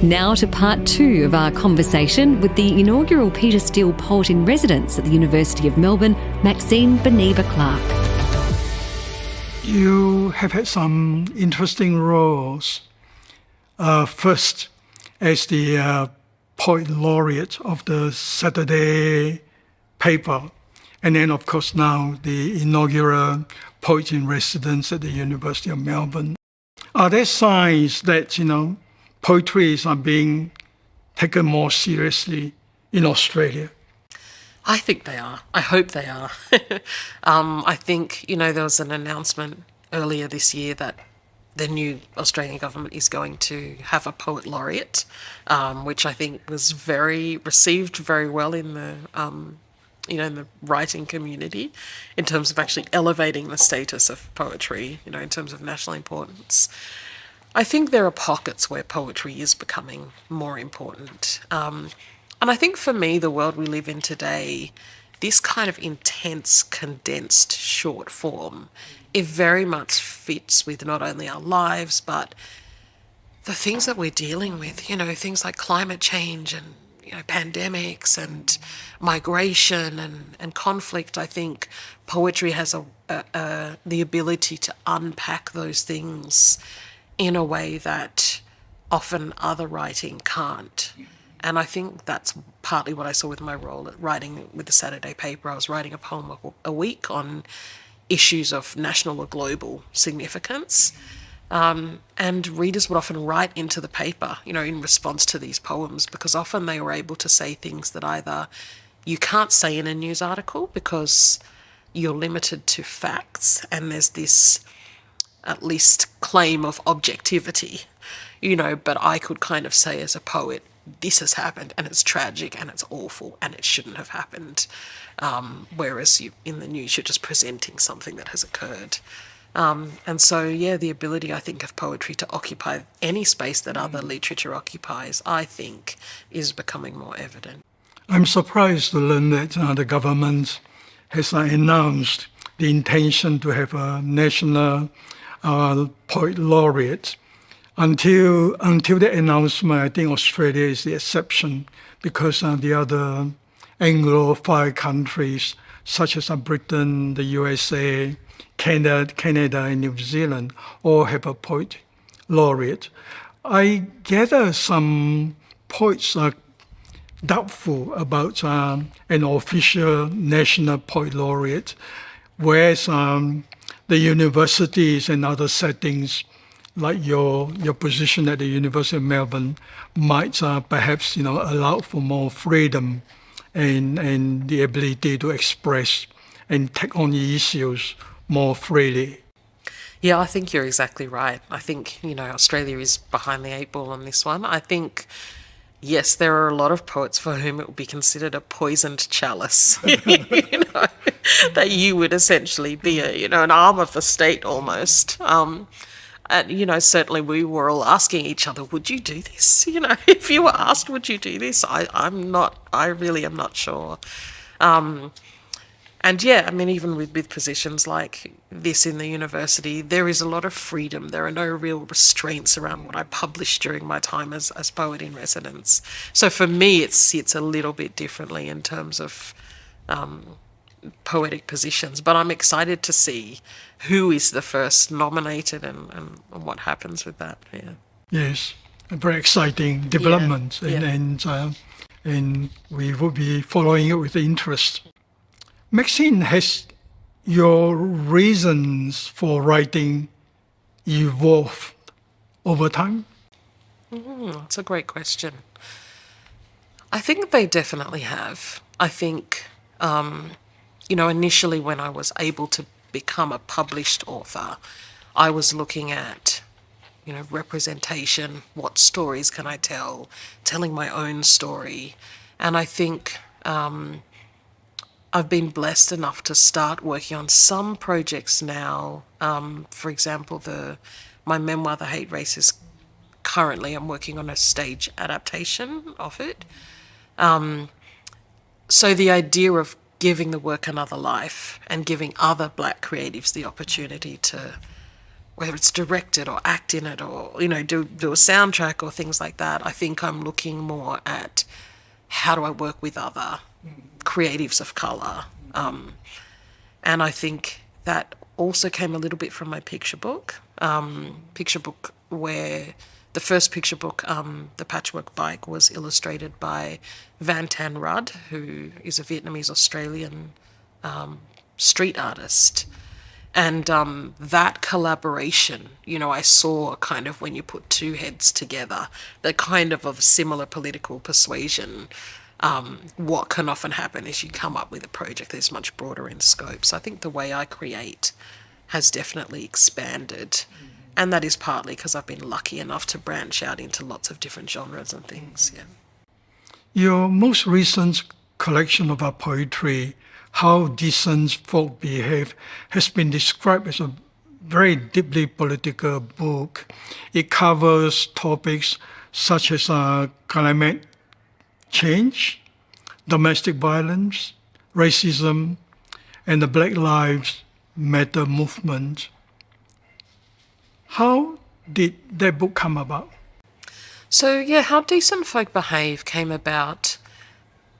Now to part two of our conversation with the inaugural Peter Steele Poet in Residence at the University of Melbourne, Maxine Beneba Clarke. You have had some interesting roles. First, as the Poet Laureate of the Saturday paper, and then, of course, now the inaugural Poet in Residence at the University of Melbourne. Are there signs that, poetry is being taken more seriously in Australia? I think they are. I hope they are. I think, there was an announcement earlier this year that the new Australian government is going to have a poet laureate, which I think was received very well in the, in the writing community, in terms of actually elevating the status of poetry, in terms of national importance. I think there are pockets where poetry is becoming more important. And I think for me, the world we live in today, this kind of intense, condensed short form, it very much fits with not only our lives, but the things that we're dealing with, things like climate change and, pandemics and migration and conflict. I think poetry has the ability to unpack those things in a way that often other writing can't. And I think that's partly what I saw with my role at writing with the Saturday paper. I was writing a poem a week on issues of national or global significance. And readers would often write into the paper, in response to these poems, because often they were able to say things that either you can't say in a news article because you're limited to facts, and there's this at least claim of objectivity, but I could kind of say as a poet, this has happened and it's tragic and it's awful and it shouldn't have happened. Whereas in the news, you're just presenting something that has occurred. And so, the ability, I think, of poetry to occupy any space that other literature occupies, I think, is becoming more evident. I'm surprised to learn that the government has announced the intention to have a national poet laureate. Until the announcement, I think Australia is the exception, because the other Anglophile countries, such as Britain, the USA, Canada and New Zealand, all have a poet laureate. I gather some poets are doubtful about an official national poet laureate, whereas the universities and other settings, like your position at the University of Melbourne, might perhaps allow for more freedom and the ability to express and take on issues more freely. Yeah, I think you're exactly right. I think, Australia is behind the eight ball on this one. I think, yes, there are a lot of poets for whom it would be considered a poisoned chalice, that you would essentially be an arm of the state almost. And, certainly we were all asking each other, would you do this? If you were asked, would you do this? I really am not sure. And even with positions like this in the university, there is a lot of freedom. There are no real restraints around what I publish during my time as poet in residence. So for me, it sits a little bit differently in terms of poetic positions. But I'm excited to see who is the first nominated and what happens with that. Yeah. Yes, a very exciting development, and we will be following it with interest. Maxine, has your reasons for writing evolved over time? That's a great question. I think they definitely have. I think, initially when I was able to become a published author, I was looking at, representation, what stories can I tell, telling my own story. And I think I've been blessed enough to start working on some projects now. For example, my memoir, The Hate Race, is currently, I'm working on a stage adaptation of it. So the idea of giving the work another life and giving other Black creatives the opportunity to whether it's directed or act in it or, do a soundtrack or things like that. I think I'm looking more at how do I work with other creatives of colour. And I think that also came a little bit from my picture book. Where the first picture book, The Patchwork Bike, was illustrated by Van Tan Rudd, who is a Vietnamese-Australian street artist. And that collaboration, I saw kind of when you put two heads together, they're kind of similar political persuasion. What can often happen is you come up with a project that's much broader in scope. So I think the way I create has definitely expanded. And that is partly because I've been lucky enough to branch out into lots of different genres and things, yeah. Your most recent collection of our poetry, How Decent Folk Behave, has been described as a very deeply political book. It covers topics such as climate change, domestic violence, racism, and the Black Lives Matter movement. How did that book come about? So, yeah, How Decent Folk Behave came about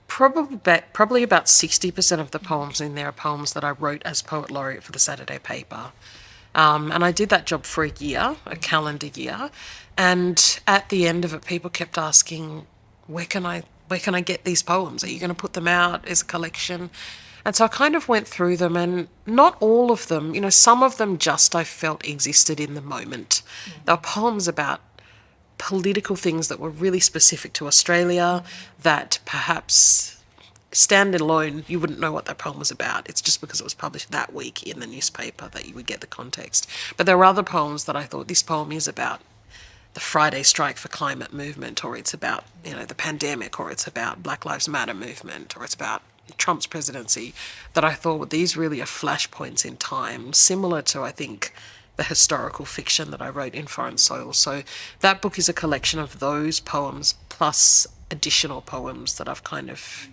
probably about 60% of the poems in there are poems that I wrote as Poet Laureate for the Saturday paper. And I did that job for a year, a calendar year. And at the end of it, people kept asking, where can I get these poems? Are you going to put them out as a collection? And so I kind of went through them, and not all of them, some of them just I felt existed in the moment. They were poems about political things that were really specific to Australia that perhaps standing alone, you wouldn't know what that poem was about. It's just because it was published that week in the newspaper that you would get the context. But there were other poems that I thought, this poem is about the Friday Strike for Climate movement, or it's about, the pandemic, or it's about Black Lives Matter movement, or it's about Trump's presidency, that I thought these really are flashpoints in time, similar to, I think, the historical fiction that I wrote in Foreign Soil. So that book is a collection of those poems plus additional poems that I've kind of,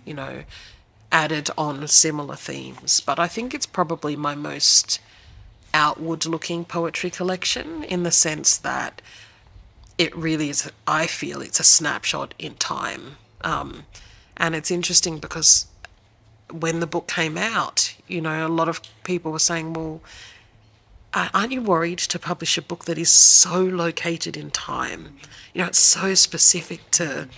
added on similar themes. But I think it's probably my most outward-looking poetry collection, in the sense that it really is, I feel it's a snapshot in time. And it's interesting because when the book came out, a lot of people were saying, well, aren't you worried to publish a book that is so located in time? It's so specific to,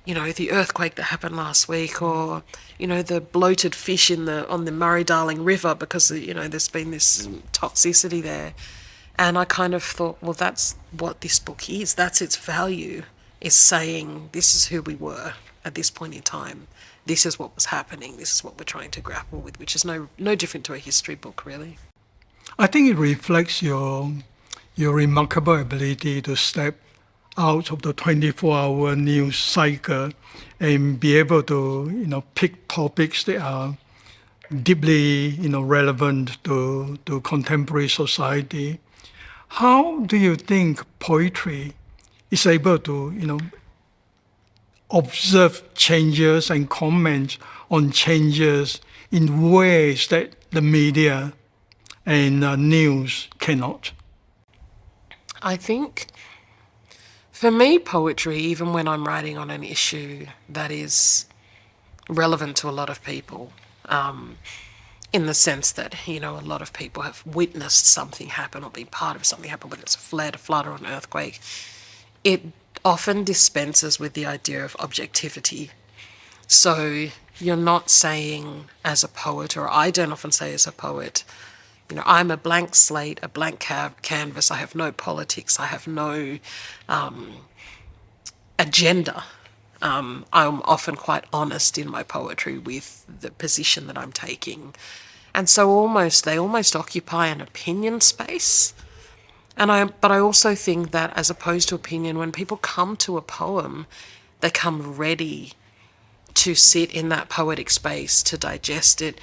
the earthquake that happened last week, or, the bloated fish on the Murray-Darling River because, there's been this toxicity there. And I kind of thought, well, that's what this book is. That's its value, is saying this is who we were at this point in time. This is what was happening. This is what we're trying to grapple with, which is no different to a history book, really. I think it reflects your remarkable ability to step out of the 24-hour news cycle and be able to, pick topics that are deeply, relevant to contemporary society. How do you think poetry is able to, observe changes and comment on changes in ways that the media and news cannot? I think, for me, poetry, even when I'm writing on an issue that is relevant to a lot of people, in the sense that, a lot of people have witnessed something happen or been part of something happen, whether it's a flood or an earthquake, it often dispenses with the idea of objectivity. So you're not saying as a poet, or I don't often say as a poet, I'm a blank slate, a blank canvas, I have no politics, I have no agenda. I'm often quite honest in my poetry with the position that I'm taking. And so they almost occupy an opinion space. But I also think that, as opposed to opinion, when people come to a poem, they come ready to sit in that poetic space, to digest it.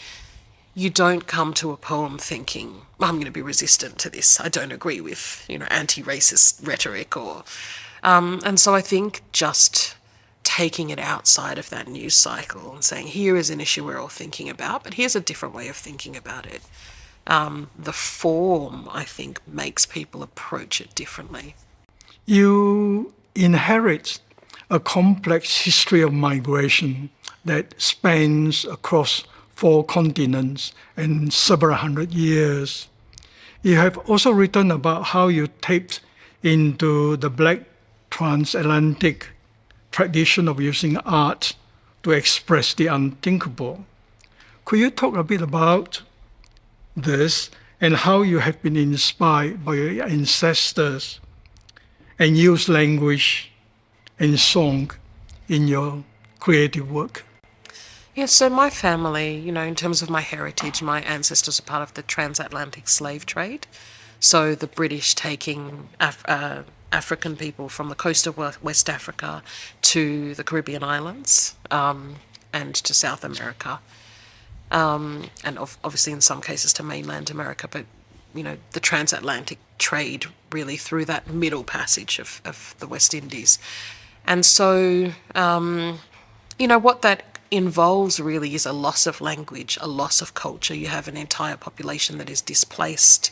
You don't come to a poem thinking, I'm going to be resistant to this. I don't agree with, anti-racist rhetoric and so I think just taking it outside of that news cycle and saying, here is an issue we're all thinking about, but here's a different way of thinking about it. the form, I think, makes people approach it differently. You inherit a complex history of migration that spans across 4 continents and several hundred years. You have also written about how you tapped into the Black transatlantic tradition of using art to express the unthinkable. Could you talk a bit about this and how you have been inspired by your ancestors and use language and song in your creative work? Yeah, so my family, in terms of my heritage, my ancestors are part of the transatlantic slave trade. So the British taking African people from the coast of West Africa to the Caribbean islands and to South America. And obviously in some cases to mainland America, but, the transatlantic trade really through that middle passage of the West Indies. And so, what that involves really is a loss of language, a loss of culture. You have an entire population that is displaced,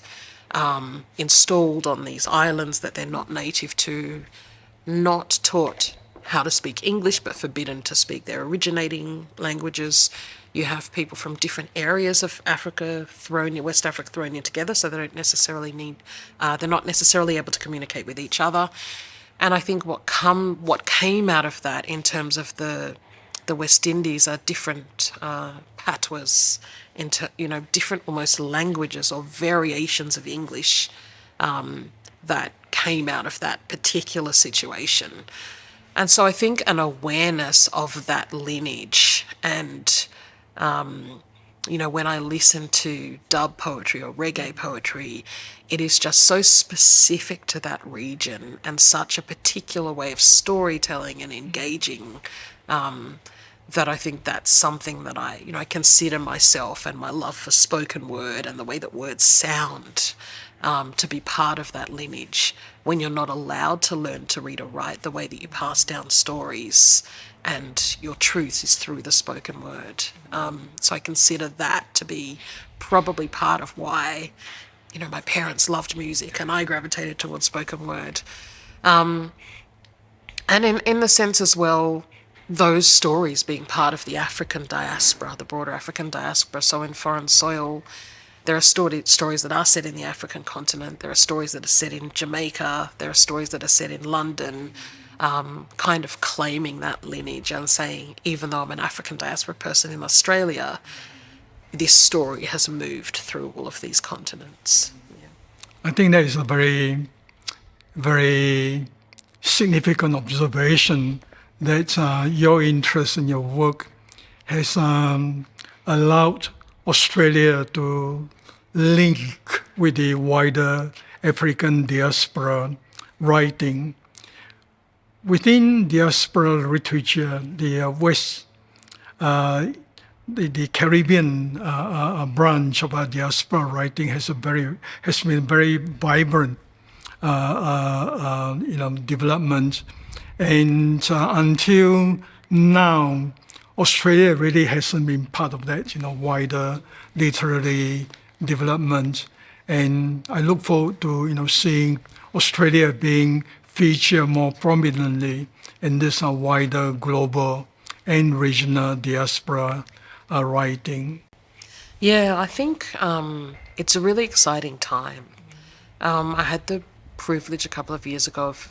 installed on these islands that they're not native to, not taught how to speak English, but forbidden to speak their originating languages. You have people from different areas of Africa West Africa thrown in together, so they don't necessarily they're not necessarily able to communicate with each other. And I think what came out of that in terms of the West Indies are different patois, different almost languages or variations of English that came out of that particular situation. And so I think an awareness of that lineage and, when I listen to dub poetry or reggae poetry, it is just so specific to that region and such a particular way of storytelling and engaging that I think that's something that I consider myself and my love for spoken word and the way that words sound to be part of that lineage when you're not allowed to learn to read or write the way that you pass down stories and your truth is through the spoken word. So I consider that to be probably part of why, my parents loved music and I gravitated towards spoken word. And in the sense as well, those stories being part of the African diaspora, the broader African diaspora. So in Foreign Soil, there are stories that are set in the African continent. There are stories that are set in Jamaica. There are stories that are set in London, kind of claiming that lineage and saying, even though I'm an African diaspora person in Australia, this story has moved through all of these continents. Yeah. I think that is a very, very significant observation that your interest in your work has allowed Australia to link with the wider African diaspora writing. Within diaspora literature, the the Caribbean branch of our diaspora writing has been very vibrant, development, and until now, Australia really hasn't been part of that, wider literary development. And I look forward to, seeing Australia being featured more prominently in this wider global and regional diaspora writing. Yeah, I think it's a really exciting time. I had the privilege a couple of years ago of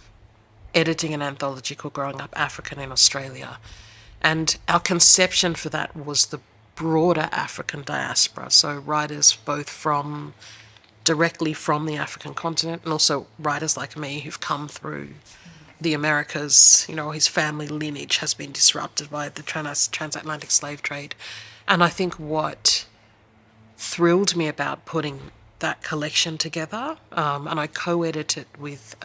editing an anthology called Growing Up African in Australia. And our conception for that was the broader African diaspora. So writers both directly from the African continent and also writers like me who've come through the Americas, his family lineage has been disrupted by the transatlantic slave trade. And I think what thrilled me about putting that collection together, and I co-edited with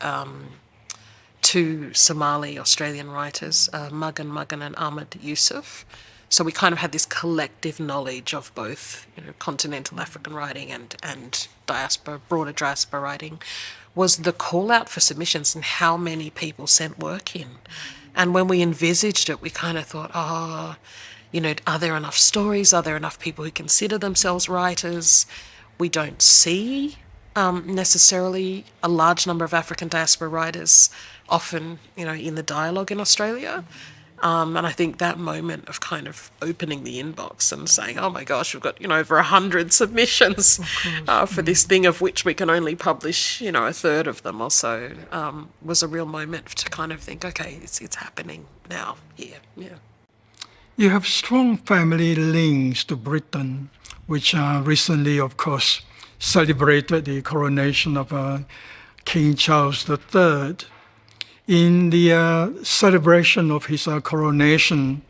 2 Somali Australian writers, Muggan and Ahmed Yusuf. So we kind of had this collective knowledge of both, continental African writing and broader diaspora writing, was the call out for submissions and how many people sent work in. And when we envisaged it, we kind of thought, are there enough stories? Are there enough people who consider themselves writers? we don't see necessarily a large number of African diaspora writers often, in the dialogue in Australia. And I think that moment of kind of opening the inbox and saying, oh my gosh, we've got, over 100 submissions for this thing of which we can only publish, a third of them or so, was a real moment to kind of think, okay, it's happening now here. Yeah. You have strong family links to Britain, which recently, of course, celebrated the coronation of King Charles III. In the celebration of his coronation,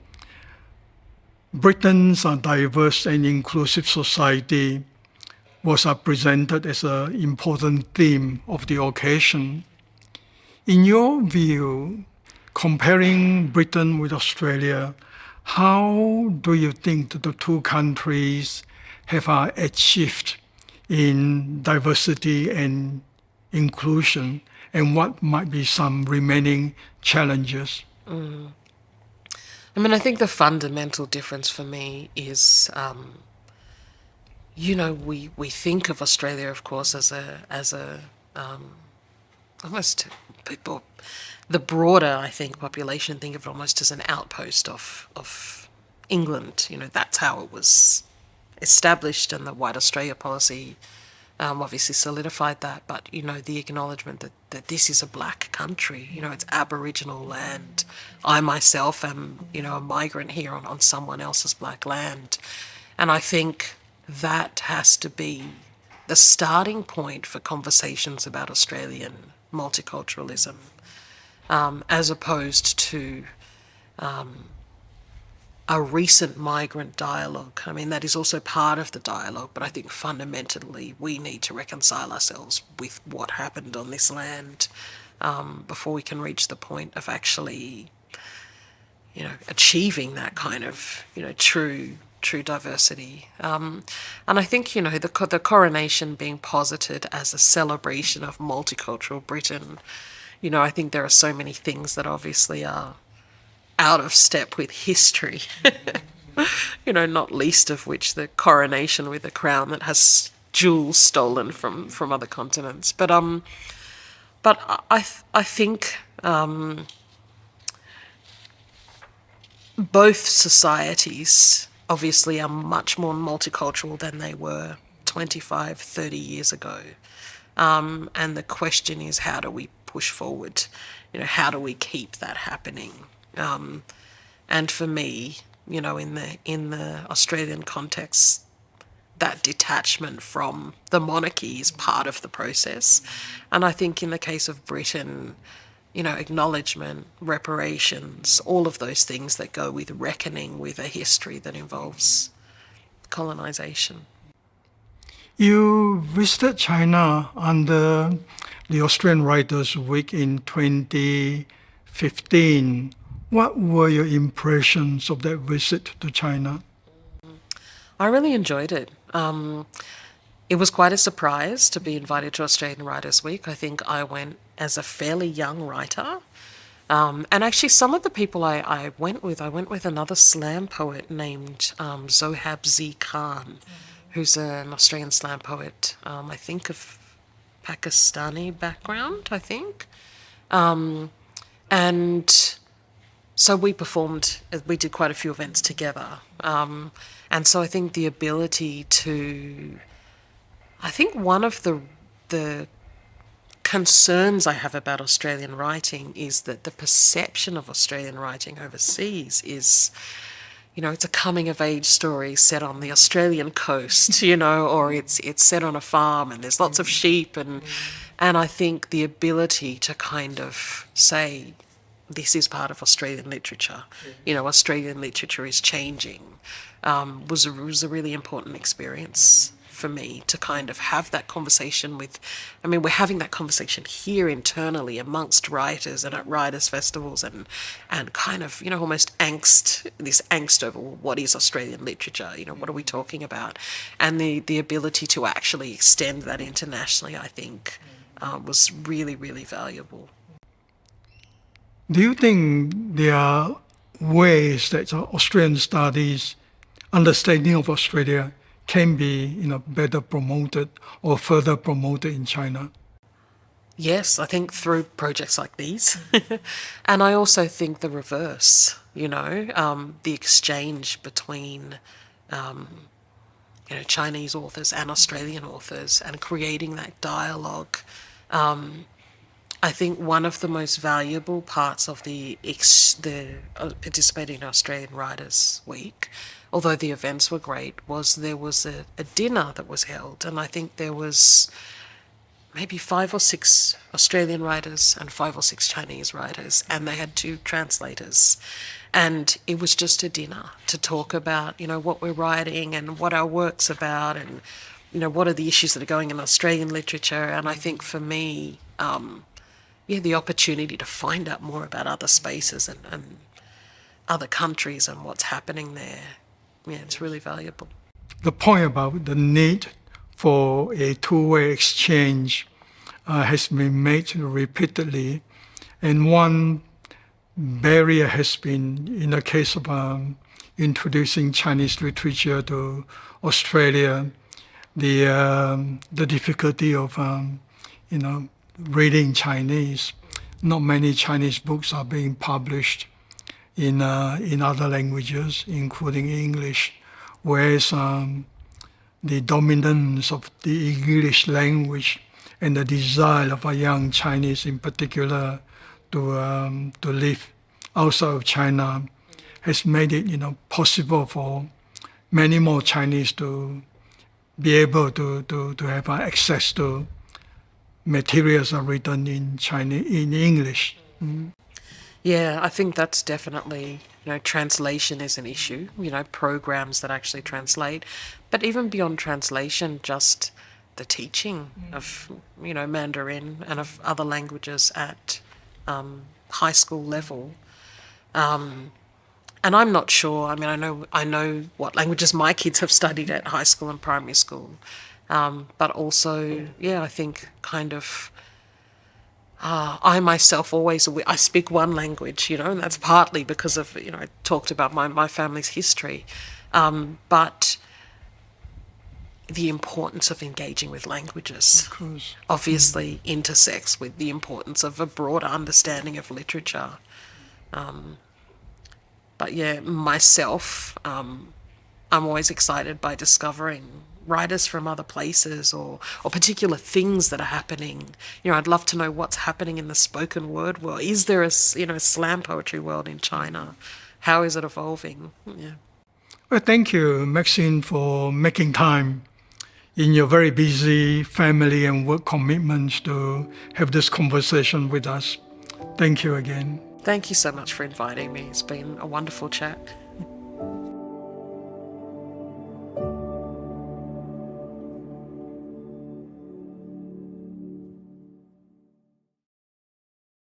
Britain's diverse and inclusive society was presented as an important theme of the occasion. In your view, comparing Britain with Australia, how do you think that the two countries have achieved in diversity and inclusion, and what might be some remaining challenges? I think the fundamental difference for me is, we think of Australia, of course, as a almost people, the broader, I think, population think of it almost as an outpost of England. That's how it was established, and the White Australia policy obviously solidified that. But, the acknowledgement that this is a black country, it's Aboriginal land. I myself am, a migrant here on someone else's black land. And I think that has to be the starting point for conversations about Australian multiculturalism, as opposed to a recent migrant dialogue. That is also part of the dialogue, but I think fundamentally we need to reconcile ourselves with what happened on this land before we can reach the point of actually, achieving that kind of, true diversity. And I think, the coronation being posited as a celebration of multicultural Britain, I think there are so many things that obviously are out of step with history, not least of which the coronation with a crown that has jewels stolen from other continents. But I think both societies obviously are much more multicultural than they were 25, 30 years ago. And the question is, how do we push forward? How do we keep that happening? And for me, in the Australian context, that detachment from the monarchy is part of the process. And I think in the case of Britain, acknowledgement, reparations, all of those things that go with reckoning with a history that involves colonisation. You visited China under the Australian Writers' Week in 2015. What were your impressions of that visit to China? I really enjoyed it. It was quite a surprise to be invited to Australian Writers' Week. I think I went as a fairly young writer. And actually some of the people I went with another slam poet named Zohab Z. Khan, who's an Australian slam poet, I think of Pakistani background, I think. And so we did quite a few events together. And so I think the ability to, I think one of the concerns I have about Australian writing is that the perception of Australian writing overseas is, it's a coming of age story set on the Australian coast, or it's set on a farm and there's lots of sheep, and I think the ability to kind of say, this is part of Australian literature, Australian literature is changing, was a really important experience for me to kind of have that conversation with, we're having that conversation here internally amongst writers and at writers' festivals and kind of, almost this angst over what is Australian literature, what are we talking about? And the ability to actually extend that internationally, I think, was really, really valuable. Do you think there are ways that Australian studies, understanding of Australia, can be, better promoted or further promoted in China? Yes, I think through projects like these. And I also think the reverse, the exchange between, Chinese authors and Australian authors and creating that dialogue. I think one of the most valuable parts of the participating in Australian Writers Week, although the events were great, was there was a dinner that was held, and I think there was maybe 5 or 6 Australian writers and 5 or 6 Chinese writers, and they had 2 translators. And it was just a dinner to talk about, what we're writing and what our work's about and, what are the issues that are going in Australian literature. And I think for me, the opportunity to find out more about other spaces and other countries and what's happening there, it's really valuable. The point about the need for a two-way exchange has been made repeatedly, and one barrier has been, in the case of introducing Chinese literature to Australia, the difficulty of reading Chinese. Not many Chinese books are being published in other languages, including English, whereas the dominance of the English language and the desire of a young Chinese in particular to live outside of China has made it possible for many more Chinese to be able to have access to materials are written in Chinese, in English. Yeah, I think that's definitely, translation is an issue, programs that actually translate. But even beyond translation, just the teaching of, Mandarin and of other languages at high school level. And I'm not sure, I know what languages my kids have studied at high school and primary school. But also, I think kind of, I myself I speak one language, and that's partly because of, I talked about my family's history. But the importance of engaging with languages obviously intersects with the importance of a broader understanding of literature. But myself, I'm always excited by discovering writers from other places or particular things that are happening. I'd love to know what's happening in the spoken word world. Is there a slam poetry world in China? How is it evolving? Yeah. Well, thank you, Maxine, for making time in your very busy family and work commitments to have this conversation with us. Thank you again. Thank you so much for inviting me. It's been a wonderful chat.